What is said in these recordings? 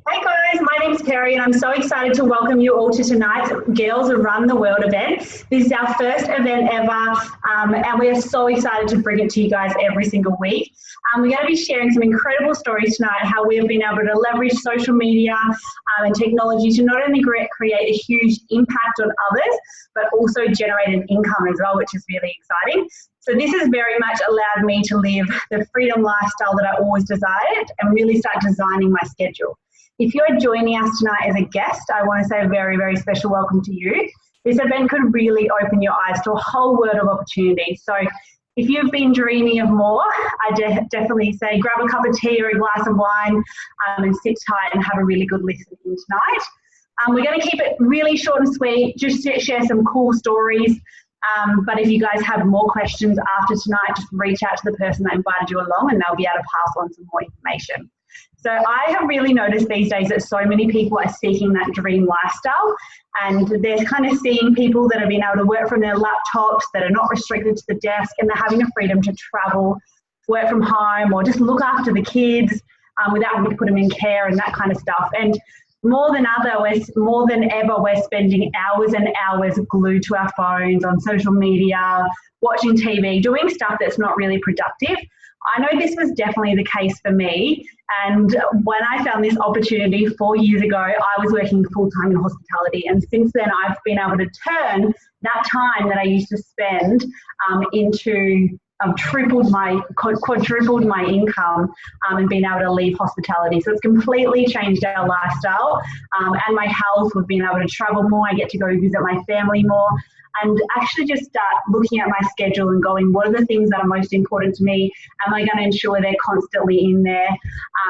Hey guys, my name's Terry and I'm so excited to welcome you all to tonight's Girls Run the World event. This is our first event ever and we are so excited to bring it to you guys every single week. We're going to be sharing some incredible stories tonight, how we have been able to leverage social media and technology to not only create a huge impact on others, but also generate an income as well, which is really exciting. So this has very much allowed me to live the freedom lifestyle that I always desired and really start designing my schedule. If you're joining us tonight as a guest, I want to say a very, very special welcome to you. This event could really open your eyes to a whole world of opportunity. So if you've been dreaming of more, I definitely say grab a cup of tea or a glass of wine and sit tight and have a really good listen in tonight. We're going to keep it really short and sweet, just to share some cool stories. But if you guys have more questions after tonight, just reach out to the person that invited you along and they'll be able to pass on some more information. So I have really noticed these days that so many people are seeking that dream lifestyle, and they're kind of seeing people that have been able to work from their laptops, that are not restricted to the desk, and they're having the freedom to travel, work from home, or just look after the kids without having to put them in care and that kind of stuff. And more than ever, we're spending hours and hours glued to our phones, on social media, watching TV, doing stuff that's not really productive. I know this was definitely the case for me, and when I found this opportunity 4 years ago, I was working full-time in hospitality, and since then I've been able to turn that time that I used to spend into quadrupled my income and being able to leave hospitality. So it's completely changed our lifestyle and my health. We've been able to travel more. I get to go visit my family more and actually just start looking at my schedule and going, what are the things that are most important to me? Am I going to ensure they're constantly in there?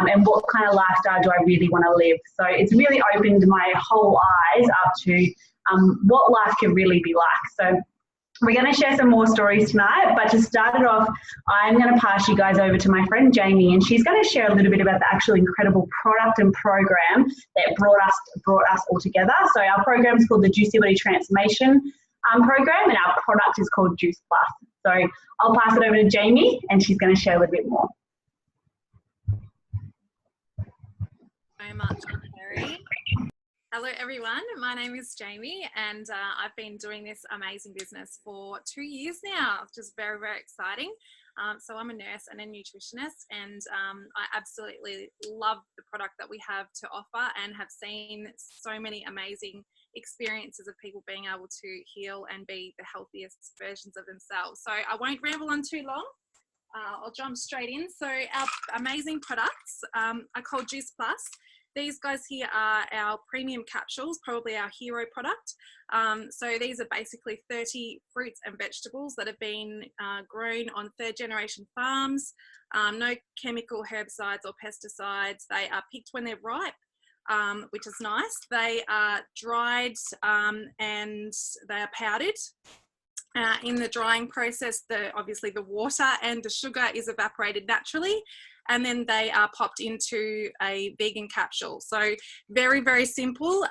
And what kind of lifestyle do I really want to live? So it's really opened my whole eyes up to what life can really be like. So we're going to share some more stories tonight, but to start it off, I'm going to pass you guys over to my friend Jamie, and she's going to share a little bit about the actual incredible product and program that brought us all together. So our program is called the Juicy Body Transformation program, and our product is called Juice Plus. So I'll pass it over to Jamie, and she's going to share a little bit more. Very much, Terry. Hello everyone, my name is Jamie and I've been doing this amazing business for 2 years now, which is very, very exciting. So I'm a nurse and a nutritionist, and I absolutely love the product that we have to offer and have seen so many amazing experiences of people being able to heal and be the healthiest versions of themselves. So I won't ramble on too long. I'll jump straight in. So our amazing products are called Juice Plus. These guys here are our premium capsules, probably our hero product. So these are basically 30 fruits and vegetables that have been grown on third-generation farms. No chemical herbicides or pesticides. They are picked when they're ripe, which is nice. They are dried and they are powdered. In the drying process, obviously the water and the sugar is evaporated naturally, and then they are popped into a vegan capsule. So very, very simple,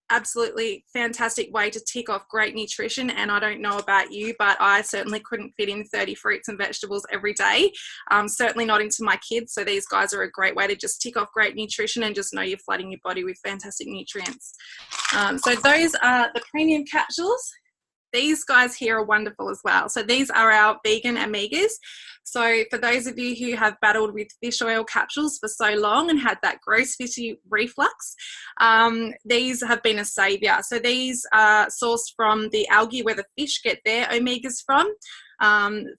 absolutely fantastic way to tick off great nutrition. And I don't know about you, but I certainly couldn't fit in 30 fruits and vegetables every day, certainly not into my kids. So these guys are a great way to just tick off great nutrition and just know you're flooding your body with fantastic nutrients. So those are the premium capsules. These guys here are wonderful as well. So these are our vegan omegas. So for those of you who have battled with fish oil capsules for so long and had that gross fishy reflux, these have been a savior. So these are sourced from the algae where the fish get their omegas from.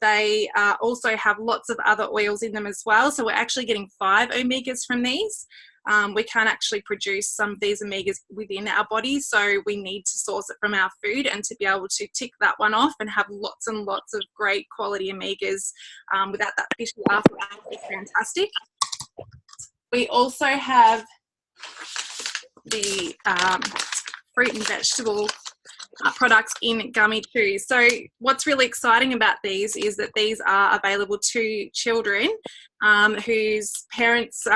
They also have lots of other oils in them as well. So we're actually getting 5 omegas from these. We can't actually produce some of these omegas within our body, so we need to source it from our food, and to be able to tick that one off and have lots and lots of great quality omegas without that fishy aftermath is fantastic. We also have the fruit and vegetable products in gummy chews. So what's really exciting about these is that these are available to children whose parents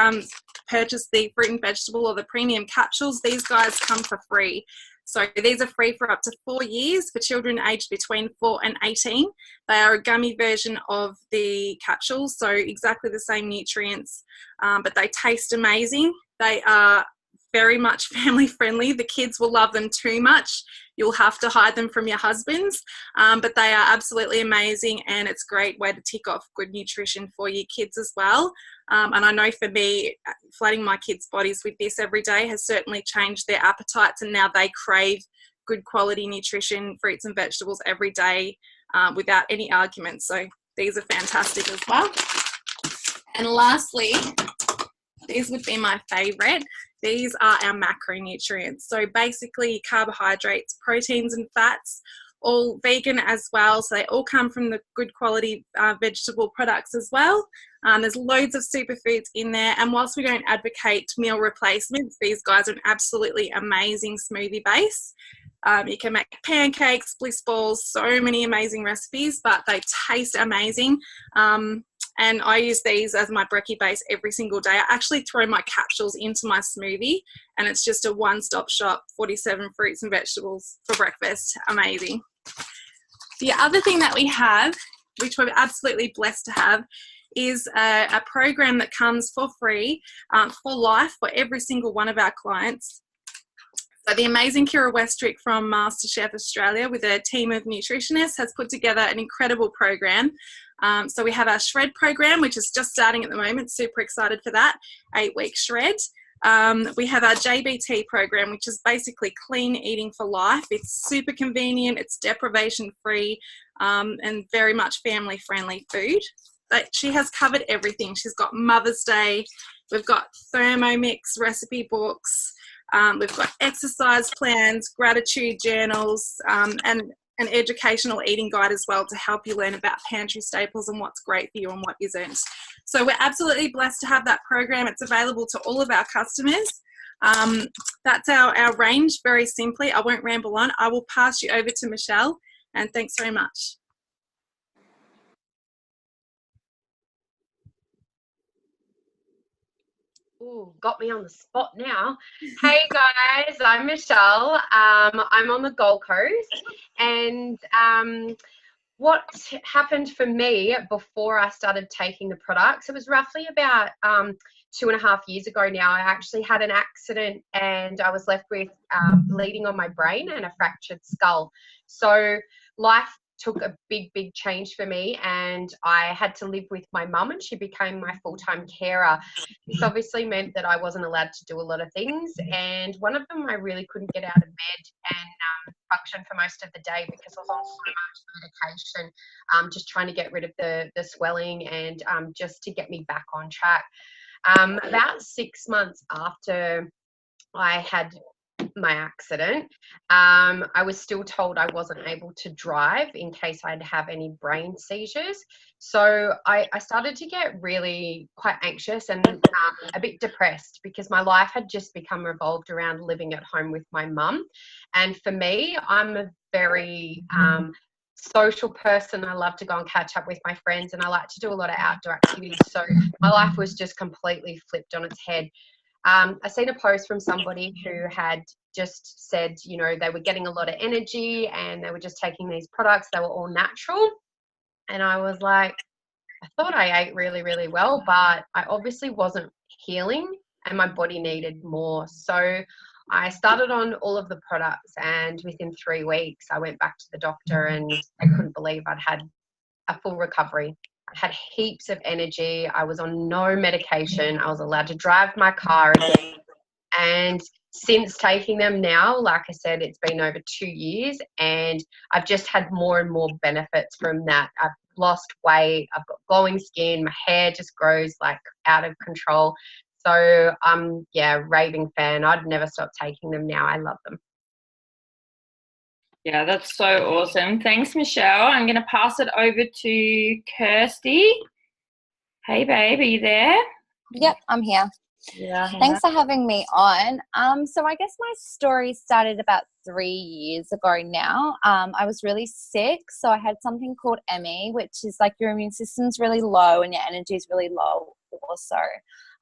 purchase the fruit and vegetable or the premium capsules. These guys come for free. So these are free for up to 4 years for children aged between 4 and 18. They are a gummy version of the capsules, so exactly the same nutrients, but they taste amazing. They are very much family friendly. The kids will love them too much. You'll have to hide them from your husbands, but they are absolutely amazing, and it's a great way to tick off good nutrition for your kids as well. And I know for me, flooding my kids' bodies with this every day has certainly changed their appetites, and now they crave good quality nutrition, fruits and vegetables every day without any arguments. So these are fantastic as well. And lastly, these would be my favourite. These are our macronutrients. So basically carbohydrates, proteins and fats, all vegan as well. So they all come from the good quality vegetable products as well. There's loads of superfoods in there. And whilst we don't advocate meal replacements, these guys are an absolutely amazing smoothie base. You can make pancakes, bliss balls, so many amazing recipes, but they taste amazing. And I use these as my brekkie base every single day. I actually throw my capsules into my smoothie, and it's just a one-stop shop, 47 fruits and vegetables for breakfast. Amazing. The other thing that we have, which we're absolutely blessed to have, is a program that comes for free for life for every single one of our clients. So the amazing Kira Westrick from MasterChef Australia with a team of nutritionists has put together an incredible program. So we have our Shred program, which is just starting at the moment. Super excited for that. 8-week Shred. We have our JBT program, which is basically clean eating for life. It's super convenient. It's deprivation free and very much family friendly food. But she has covered everything. She's got Mother's Day. We've got Thermomix recipe books. We've got exercise plans, gratitude journals, and an educational eating guide as well to help you learn about pantry staples and what's great for you and what isn't. So we're absolutely blessed to have that program. It's available to all of our customers. That's our range, very simply. I won't ramble on. I will pass you over to Michelle, and thanks very much. Ooh, got me on the spot now. Hey guys, I'm Michelle. I'm on the Gold Coast, and what happened for me before I started taking the products, it was roughly about 2.5 years ago now. I actually had an accident and I was left with bleeding on my brain and a fractured skull. So life took a big change for me, and I had to live with my mum, and she became my full-time carer. This obviously meant that I wasn't allowed to do a lot of things, and one of them I really couldn't get out of bed and function for most of the day because I was on so much medication, just trying to get rid of the swelling and just to get me back on track. About 6 months after I had my accident, I was still told I wasn't able to drive in case I'd have any brain seizures. So I started to get really quite anxious and a bit depressed because my life had just become revolved around living at home with my mum. And for me, I'm a very social person. I love to go and catch up with my friends, and I like to do a lot of outdoor activities. So my life was just completely flipped on its head. I seen a post from somebody who had just said, you know, they were getting a lot of energy and they were just taking these products. They were all natural. And I was like, I thought I ate really well, but I obviously wasn't healing and my body needed more. So I started on all of the products, and within 3 weeks, I went back to the doctor and I couldn't believe I'd had a full recovery. I had heaps of energy. I was on no medication. I was allowed to drive my car again. And since taking them now, like I said, it's been over 2 years, and I've just had more and more benefits from that. I've lost weight. I've got glowing skin. My hair just grows like out of control. So yeah, raving fan. I'd never stop taking them now. I love them. Yeah, that's so awesome. Thanks, Michelle. I'm going to pass it over to Kirsty. Hey, babe, are you there? Yep, I'm here. Yeah. Thanks for having me on. So I guess my story started about 3 years ago now. I was really sick, so I had something called ME, which is like your immune system's really low and your energy is really low also.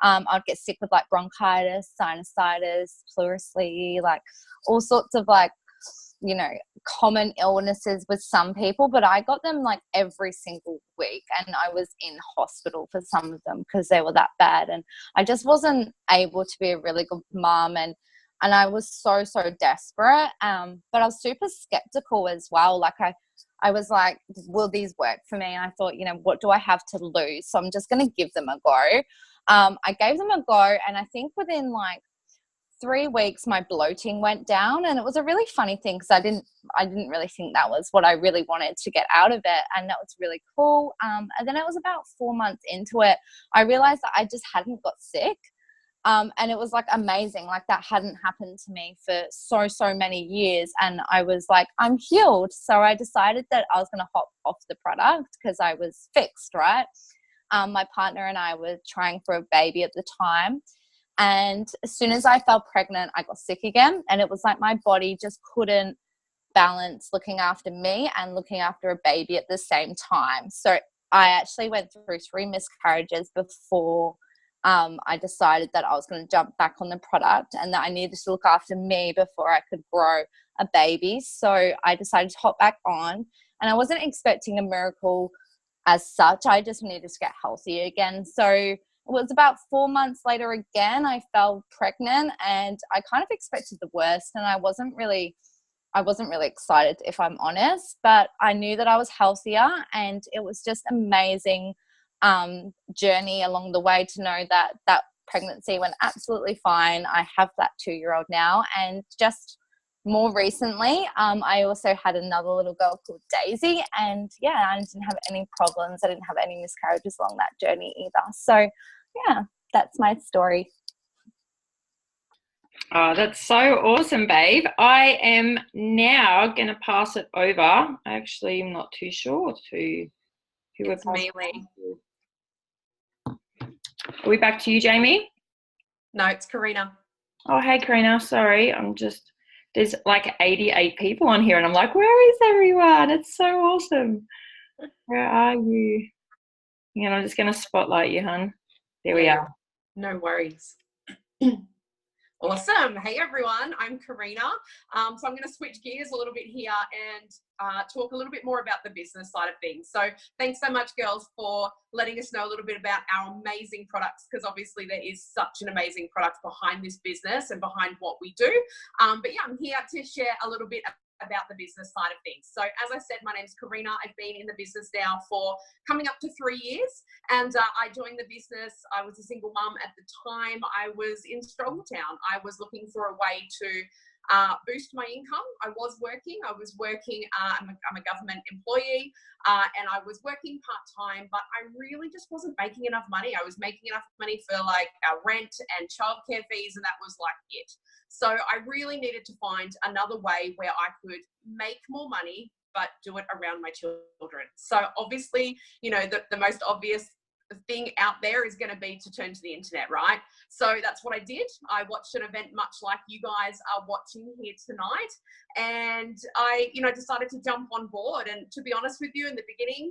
I'd get sick with like bronchitis, sinusitis, pleurisy, like all sorts of like, you know, common illnesses with some people, but I got them like every single week, and I was in hospital for some of them because they were that bad, and I just wasn't able to be a really good mom, and I was so desperate, but I was super skeptical as well. Like I was like, will these work for me? And I thought, you know, what do I have to lose? So I'm just going to give them a go. I gave them a go, and I think within like 3 weeks my bloating went down, and it was a really funny thing because I didn't really think that was what I really wanted to get out of it, and that was really cool. And then it was about 4 months into it, I realized that I just hadn't got sick, and it was like amazing. Like that hadn't happened to me for so many years, and I was like, I'm healed. So I decided that I was going to hop off the product because I was fixed, right? My partner and I were trying for a baby at the time. And as soon as I fell pregnant, I got sick again. And it was like my body just couldn't balance looking after me and looking after a baby at the same time. So I actually went through 3 miscarriages before I decided that I was going to jump back on the product, and that I needed to look after me before I could grow a baby. So I decided to hop back on, and I wasn't expecting a miracle as such. I just needed to get healthy again. So it was about 4 months later again, I fell pregnant, and I kind of expected the worst, and I wasn't really excited, if I'm honest, but I knew that I was healthier, and it was just amazing journey along the way to know that that pregnancy went absolutely fine. I have that 2-year-old now, and just more recently, I also had another little girl called Daisy, and yeah, I didn't have any problems. I didn't have any miscarriages along that journey either. So yeah, that's my story. Oh, that's so awesome, babe. I am now going to pass it over. I actually am not too sure to who we're passing it to. Are we back to you, Jamie? No, it's Karina. Oh, hey, Karina. Sorry, there's like 88 people on here, and I'm like, where is everyone? It's so awesome. Where are you? And I'm just going to spotlight you, hun. There we are. No worries. Awesome. Hey, everyone. I'm Karina. So I'm going to switch gears a little bit here and talk a little bit more about the business side of things. So thanks so much, girls, for letting us know a little bit about our amazing products, because obviously there is such an amazing product behind this business and behind what we do. But yeah, I'm here to share a little bit about the business side of things. So as I said, my name's Karina. I've been in the business now for coming up to 3 years, and I joined the business. I was a single mum at the time. I was in Struggletown. I was looking for a way to boost my income. I was working. I'm a government employee, and I was working part-time, but I really just wasn't making enough money. I was making enough money for like our rent and childcare fees, and that was like it. So I really needed to find another way where I could make more money, but do it around my children. So obviously, you know, the most obvious thing out there is going to be to turn to the internet, right? So that's what I did. I watched an event much like you guys are watching here tonight, and I, decided to jump on board. And to be honest with you, in the beginning,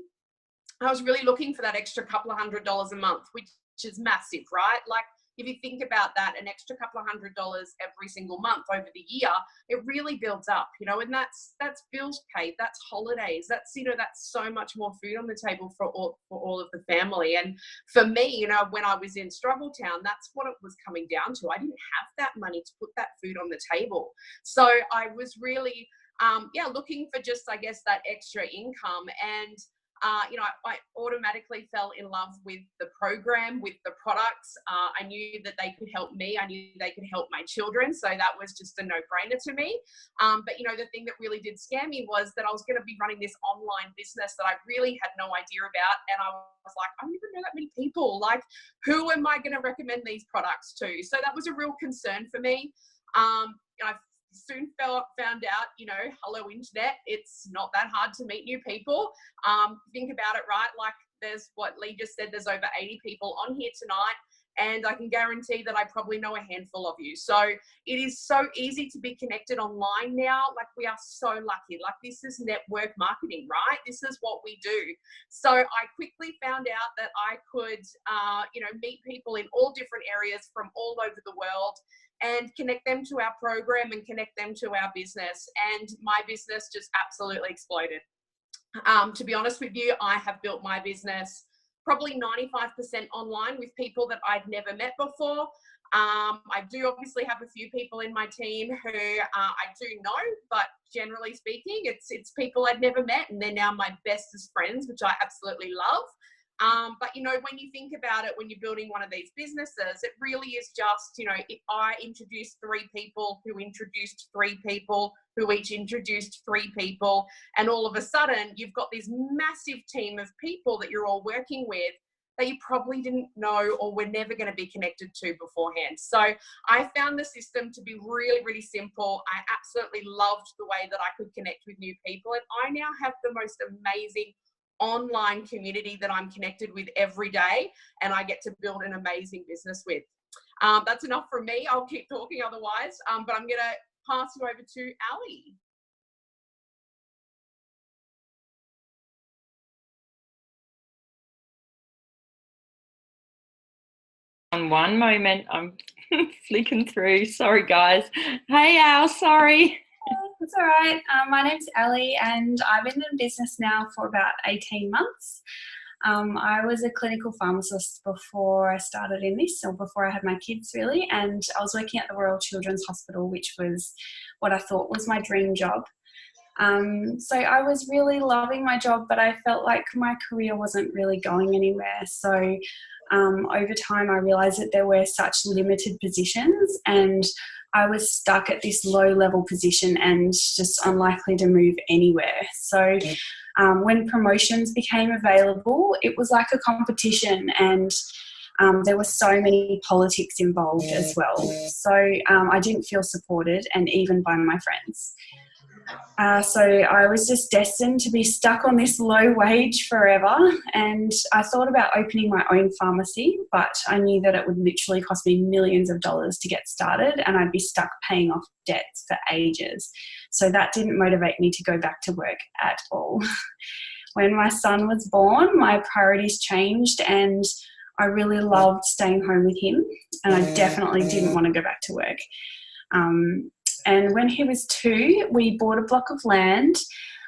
I was really looking for that extra couple of $100s a month, which is massive, right? Like, if you think about that, an extra couple of $100 every single month over the year, it really builds up, and that's bills paid, that's holidays, that's so much more food on the table for all of the family. And for me, when I was in Struggletown, that's what it was coming down to. I didn't have that money to put that food on the table. So I was really, looking for just, I guess, that extra income. And I automatically fell in love with the program, with the products. I knew that they could help me. I knew they could help my children. So that was just a no-brainer to me. But, the thing that really did scare me was that I was going to be running this online business that I really had no idea about. And I was like, I don't even know that many people. Like, who am I going to recommend these products to? So that was a real concern for me. I soon found out, hello internet, it's not that hard to meet new people. Think about it, right? Like, there's what Lee just said, there's over 80 people on here tonight, and I can guarantee that I probably know a handful of you. So it is so easy to be connected online now. Like, we are so lucky. Like, this is network marketing, right? This is what we do. So I quickly found out that I could, meet people in all different areas from all over the world and connect them to our program and connect them to our business. And my business just absolutely exploded. To be honest with you, I have built my business probably 95% online with people that I'd never met before. I do obviously have a few people in my team who I do know, but generally speaking, it's people I'd never met, and they're now my bestest friends, which I absolutely love. But, when you think about it, when you're building one of these businesses, it really is just, if I introduced 3 people who introduced 3 people who each introduced 3 people, and all of a sudden you've got this massive team of people that you're all working with that you probably didn't know or were never going to be connected to beforehand. So I found the system to be really, really simple. I absolutely loved the way that I could connect with new people, and I now have the most amazing online community that I'm connected with every day, and I get to build an amazing business with. That's enough from me. I'll keep talking otherwise, but I'm going to pass you over to Ali. One moment, I'm flicking through. Sorry, guys. Hey, Al, sorry. That's all right. My name's Ali, and I've been in business now for about 18 months. I was a clinical pharmacist before I started in this, or before I had my kids really, and I was working at the Royal Children's Hospital, which was what I thought was my dream job. So I was really loving my job, but I felt like my career wasn't really going anywhere. So over time, I realised that there were such limited positions, and I was stuck at this low-level position and just unlikely to move anywhere. So when promotions became available, it was like a competition, and there were so many politics involved as well. So I didn't feel supported, and even by my friends. So I was just destined to be stuck on this low wage forever, and I thought about opening my own pharmacy, but I knew that it would literally cost me millions of dollars to get started, and I'd be stuck paying off debts for ages. So that didn't motivate me to go back to work at all. When my son was born, my priorities changed, and I really loved staying home with him, and I definitely didn't want to go back to work. And when he was 2, we bought a block of land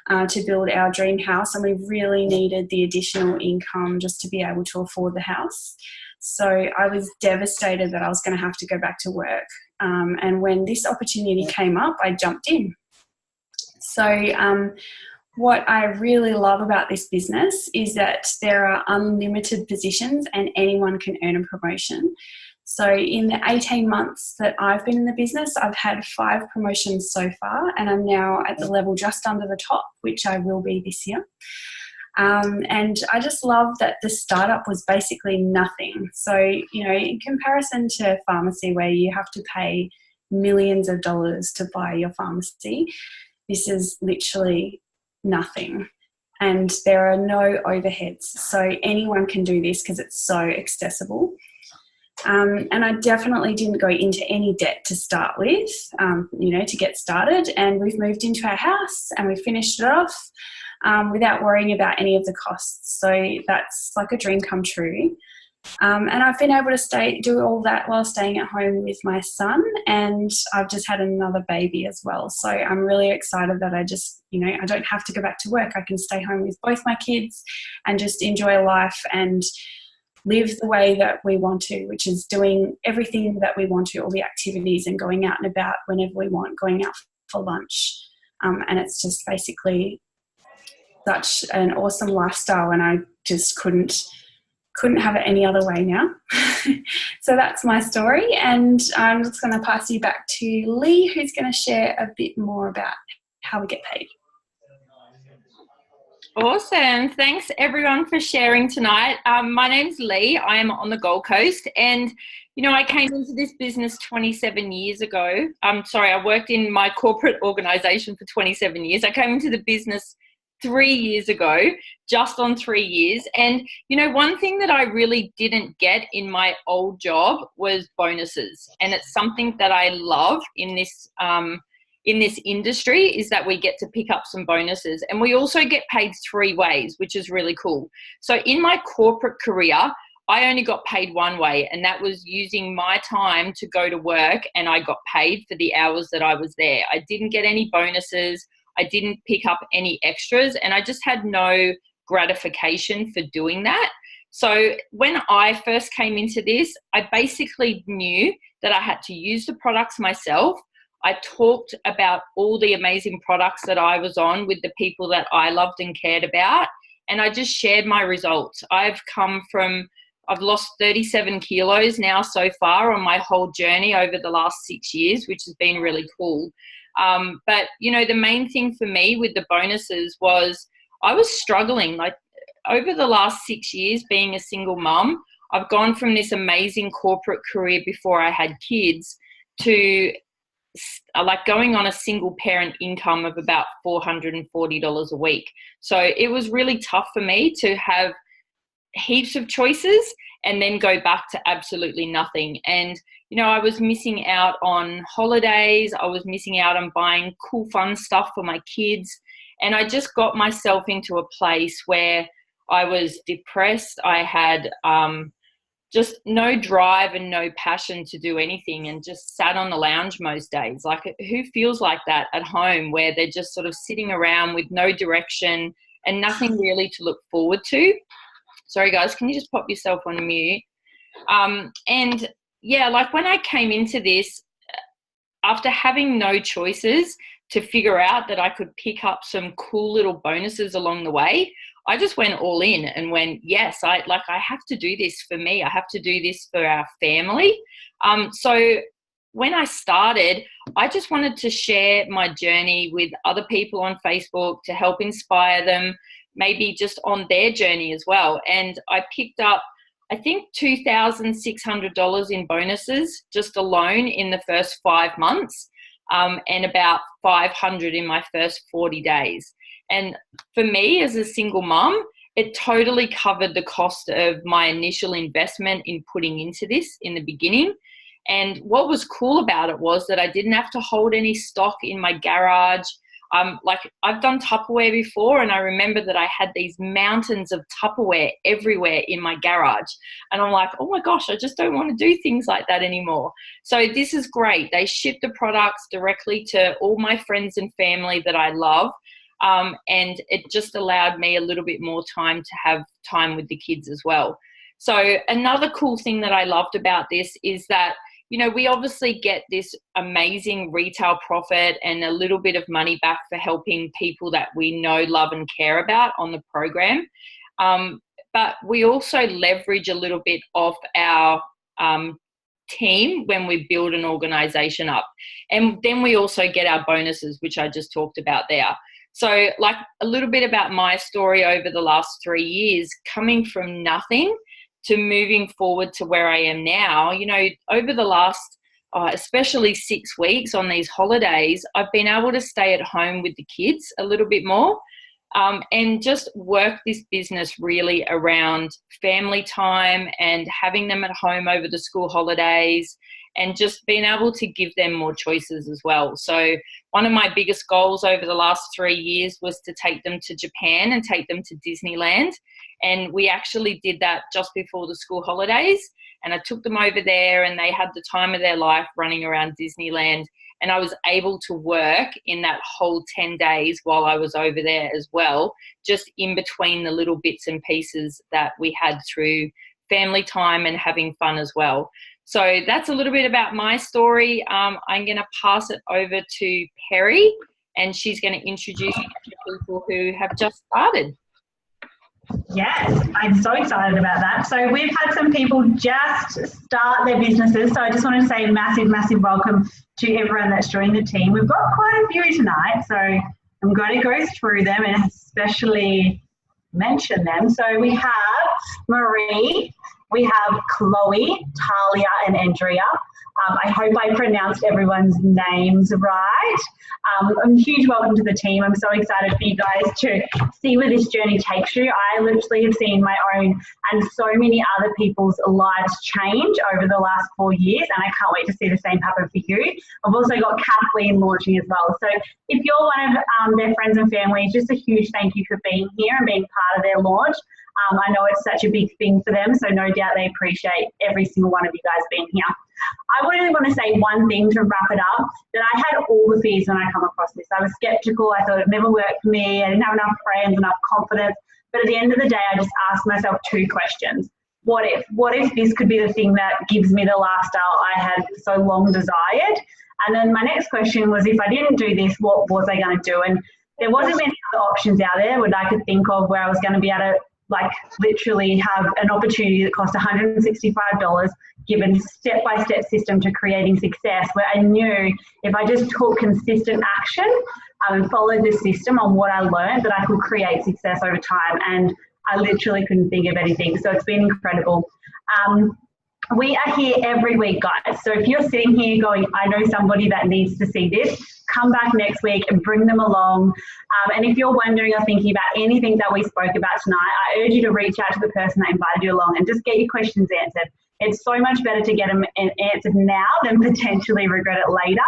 to build our dream house, and we really needed the additional income just to be able to afford the house. So I was devastated that I was going to have to go back to work. And when this opportunity came up, I jumped in. So what I really love about this business is that there are unlimited positions and anyone can earn a promotion. So in the 18 months that I've been in the business, I've had 5 promotions so far, and I'm now at the level just under the top, which I will be this year. And I just love that the startup was basically nothing. So, in comparison to pharmacy, where you have to pay millions of dollars to buy your pharmacy, this is literally nothing. And there are no overheads. So anyone can do this because it's so accessible. And I definitely didn't go into any debt to start with, to get started. And we've moved into our house and we finished it off without worrying about any of the costs. So that's like a dream come true. And I've been able to do all that while staying at home with my son, and I've just had another baby as well. So I'm really excited that I just, I don't have to go back to work. I can stay home with both my kids and just enjoy life and live the way that we want to, which is doing everything that we want to, all the activities, and going out and about whenever we want, going out for lunch. And it's just basically such an awesome lifestyle, and I just couldn't have it any other way now. So that's my story, and I'm just going to pass you back to Lee, who's going to share a bit more about how we get paid. Awesome. Thanks everyone for sharing tonight. My name's Lee. I am on the Gold Coast, and I came into this business 27 years ago. I worked in my corporate organisation for 27 years. I came into the business 3 years ago, just on 3 years. And, you know, one thing that I really didn't get in my old job was bonuses. And it's something that I love in this industry, is that we get to pick up some bonuses, and we also get paid 3 ways, which is really cool. So in my corporate career, I only got paid one way, and that was using my time to go to work, and I got paid for the hours that I was there. I didn't get any bonuses. I didn't pick up any extras, and I just had no gratification for doing that. So when I first came into this, I basically knew that I had to use the products myself. I talked about all the amazing products that I was on with the people that I loved and cared about, and I just shared my results. I've lost 37 kilos now so far on my whole journey over the last 6 years, which has been really cool. But, you know, the main thing for me with the bonuses was I was struggling. Like, over the last 6 years being a single mum, I've gone from this amazing corporate career before I had kids to like going on a single parent income of about $440 a week. So it was really tough for me to have heaps of choices and then go back to absolutely nothing. And, you know, I was missing out on holidays. I was missing out on buying cool, fun stuff for my kids. And I just got myself into a place where I was depressed. I had just no drive and no passion to do anything, and just sat on the lounge most days. Like, who feels like that at home, where they're just sort of sitting around with no direction and nothing really to look forward to? Sorry guys, can you just pop yourself on mute? And yeah, like when I came into this, after having no choices to figure out that I could pick up some cool little bonuses along the way, I just went all in and went, yes, I have to do this for me. I have to do this for our family. So when I started, I just wanted to share my journey with other people on Facebook to help inspire them, maybe just on their journey as well. And I picked up, I think, $2,600 in bonuses just alone in the first 5 months, and about $500 in my first 40 days. And for me as a single mum, it totally covered the cost of my initial investment in putting into this in the beginning. And what was cool about it was that I didn't have to hold any stock in my garage. Like, I've done Tupperware before, and I remember that I had these mountains of Tupperware everywhere in my garage. And I'm like, oh my gosh, I just don't want to do things like that anymore. So this is great. They ship the products directly to all my friends and family that I love. And it just allowed me a little bit more time to have time with the kids as well. So another cool thing that I loved about this is that, you know, we obviously get this amazing retail profit and a little bit of money back for helping people that we know, love and care about on the program. But we also leverage a little bit of our team when we build an organization up. And then we also get our bonuses, which I just talked about there. So, like, a little bit about my story over the last 3 years, coming from nothing to moving forward to where I am now. You know, over the last, especially 6 weeks on these holidays, I've been able to stay at home with the kids a little bit more, and just work this business really around family time and having them at home over the school holidays, and just being able to give them more choices as well. So one of my biggest goals over the last 3 years was to take them to Japan and take them to Disneyland. And we actually did that just before the school holidays. And I took them over there, and they had the time of their life running around Disneyland. And I was able to work in that whole 10 days while I was over there as well, just in between the little bits and pieces that we had through family time and having fun as well. So that's a little bit about my story. I'm going to pass it over to Perry, and she's going to introduce you to people who have just started. Yes, I'm so excited about that. So we've had some people just start their businesses. So I just want to say massive, massive welcome to everyone that's joined the team. We've got quite a few tonight, so I'm going to go through them and especially mention them. So we have Marie, we have Chloe, Talia and Andrea, I hope I pronounced everyone's names right. A huge welcome to the team. I'm so excited for you guys to see where this journey takes you. I literally have seen my own and so many other people's lives change over the last 4 years, and I can't wait to see the same happen for you. I've also got Kathleen launching as well. So if you're one of their friends and family, just a huge thank you for being here and being part of their launch. I know it's such a big thing for them, so no doubt they appreciate every single one of you guys being here. I really want to say one thing to wrap it up, that I had all the fears when I come across this. I was skeptical. I thought it never worked for me. I didn't have enough friends, enough confidence. But at the end of the day, I just asked myself 2 questions. What if? What if this could be the thing that gives me the lifestyle I had so long desired? And then my next question was, if I didn't do this, what was I going to do? And there wasn't many other options out there that I could think of where I was going to be able to literally have an opportunity that cost $165, given step-by-step system to creating success, where I knew if I just took consistent action and followed the system on what I learned, that I could create success over time. And I literally couldn't think of anything. So it's been incredible. We are here every week, guys. So if you're sitting here going, I know somebody that needs to see this, come back next week and bring them along. And if you're wondering or thinking about anything that we spoke about tonight, I urge you to reach out to the person that invited you along and just get your questions answered. It's so much better to get them answered now than potentially regret it later.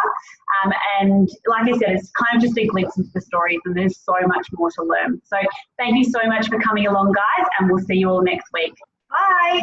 And like I said, it's kind of just a glimpse into the stories, and there's so much more to learn. So thank you so much for coming along, guys, and we'll see you all next week. Bye.